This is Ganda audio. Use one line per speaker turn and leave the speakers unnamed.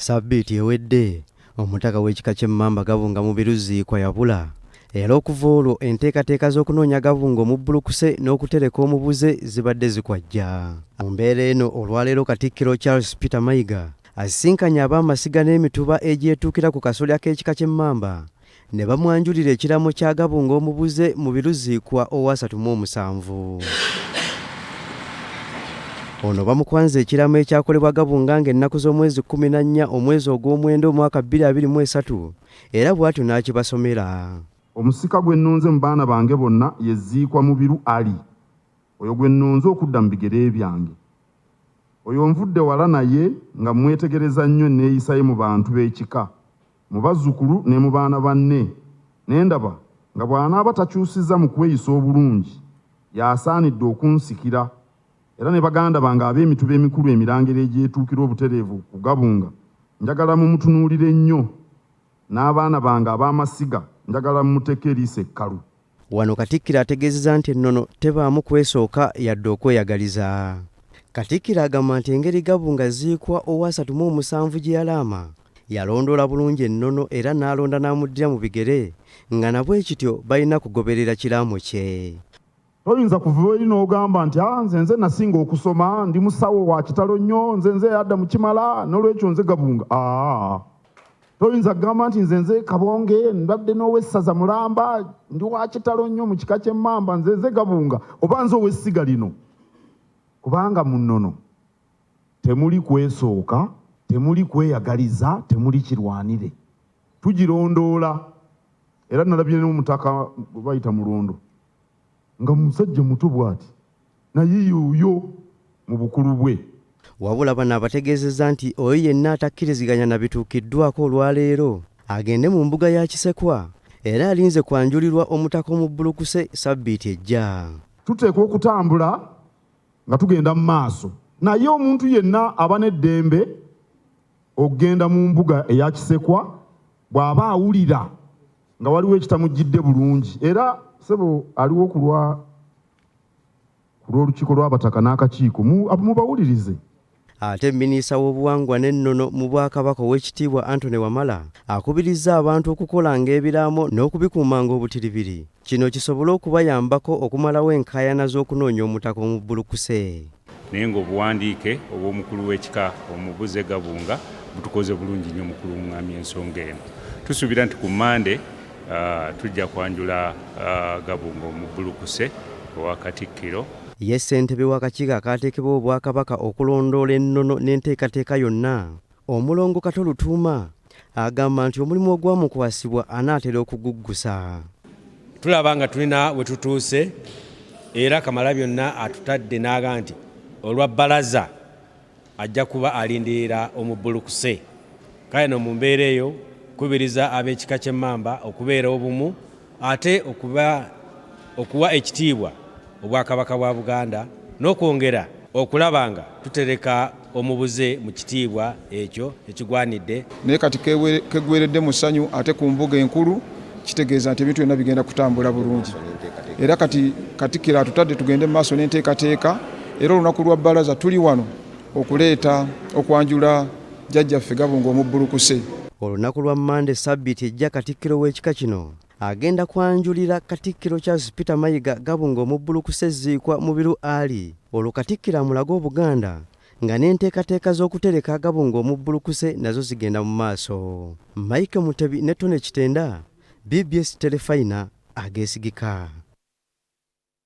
Sabbiiti ewedde omutaka w'ekika ky'Emmamba Gabunga Mubiruziikwa yabula era okuva olwo enteekateeka z'okunoonya Gabunga mu Bulukuse n'okutereka omubuze zibadde zikwajja. Mu mbeera eno olwaleero Katikkiro Charles Peter Mayiga asisinkanye ab'amasiga n'emituba egyetuukira ku kasolya k'ekika ky'Emmamba ne bamwanjulira ekiramo kya Gabunga omubuze Mubiruziikwa owa 37. Ono bamukwanze ekiramo ekyakolebwa Gabunga ng'ennaku z'omwezi 14 omwezi ogw'omwenda omwaka 2023 era bw'atyo n'akibasomera.
Omusika gwe nnonze mu baana bange bonna ye Ziikwa Mubiru Ali. Oyo gwe nnonze okudda mu bigere byange. Oyo nvudde wala naye nga mwetegereza nnyo neeyisa ye mu bantu b'ekika, mu bazzukulu ne mu baana banne. Ne ndaba nga bw'anaaba takyusizza mu kweyisa obulungi y'asaanidde okunsikira. Era ne baganda bange ab'emituba emikulu emirangiro egyetuukira obutereevu ku Gabunga njagala mumutunuulire nnyo, n'abaana bange ab'amasiga njagala mumuteeke eriiso ekkalu.
Wano Katikkiro ategeezezza nti ennono tebaamu kwesooka yadde okweyagaliza. Katikkiro agamba nti engeri Gabunga Ziikwa owa 37 gye yalaama yalondoola bulungi ennono era n'alonda n'amuddira mu bigere nga nabwe kityo balina kugoberera kiraamo kye.
Toyinza kuva eri n'ogamba nti nze nasinga okusoma, ndi musawo wa kitalo nnyo, nze yadda mu Kimala, n'olwekyo nze Gabunga. Toyinza kugamba nti nze Kabonge, mbadde n'owessaza Mulamba, ndi wa kitalo nnyo mu kika ky'Emmamba, nze Gabunga, oba nze ow'essiga lino. Kubanga mu nnono temuli kwesooka, temuli kweyagaliza, temuli kirwanire. Tugirondoola. Era nalabye n'omutaka bayita Mulondo nga musajja muto bw'ati naye yuuyo mu bukulu bwe.
Wabula bano abategeezezza nti oyo yenna atakkiriziganya na bituukiddwako olwaleero agende mu mbuga ya Kisekwa era alinze kwanjulirwa omutaka mu Bulukuse Sabbiiti ejja.
Tuteekwa okutambula nga tugenda mu maaso, naye omuntu yenna aba n'eddembe okugenda mu mbuga eya Kisekwa bw'aba awulira nga waliwo ekitamujjidde bulungi. Era sebo aliwo ku lw'olukiiko lw'abataka n'akakiiko mubawulirize.
Ate minisita w'obuwangwa n'ennono mu Bwakabaka Oweekitiibwa Anthony Wamala akubirizza abantu okukolanga ebiraamo n'okubikuumanga obutiribiri, kino kisobole okubayambako okumalawo enkaayana z'okunoonya omutaka mu Bulukuse.
Naye ng'obuwandiike obw'omukulu w'ekika omubuze Gabunga butukoze bulungi nnyo mukulu omwami ensonga eno. Tusuubira nti ku Mande tujja kwanjula Gabunga mu Bulukuse owa Katikkiro.
Ye ssentebe w'akakiiko akaateekebwa Obwakabaka okulondoola ennono n'enteekateeka yonna, Omulongo Kato Lutuuma agamba nti omulimu ogwamukwasibwa anaatera okuguggusa.
Tulaba nga tulina we tutuuse era Kamalabyonna atutadde n'aga nti olwa bbalaza ajja kuba alindirira omu Bulukuse. Kale no mu mbeera eyo kubiriza ab'ekika ky'Emmamba okubeera obumu ate okuwa ekitiibwa Obwakabaka bwa Buganda n'okwongera okulaba nga tutereka omubuze mu kitiibwa ekyo ekigwanidde.
Naye kati keggweredde mu ssanyu ate ku mbuga enkulu kitegeeza nti ebintu byonna bigenda kutambula bulungi. Era kati Katikkiro atutadde tugende mu maaso n'enteekateeka, era olunaku lwa bbalaza tuli wano okuleeta okwanjula jjajjaffe Gabunga omu Bulukuse.
Olunaku lwa Mande Sabbiiti ejja Katikkiro w'ekika kino agenda kwanjulira Katikkiro Charles Peter Mayiga Gabunga omu Bulukuse Ziikwa Mubiru Ali. Olwo Katikkiro amulaga Obuganda nga n'enteekateeka z'okutereka Gabunga omu Bulukuse nazo zigenda mu maaso. Mike Mutebi ne Tone Kitenda, BBS Telefayina ageesigika.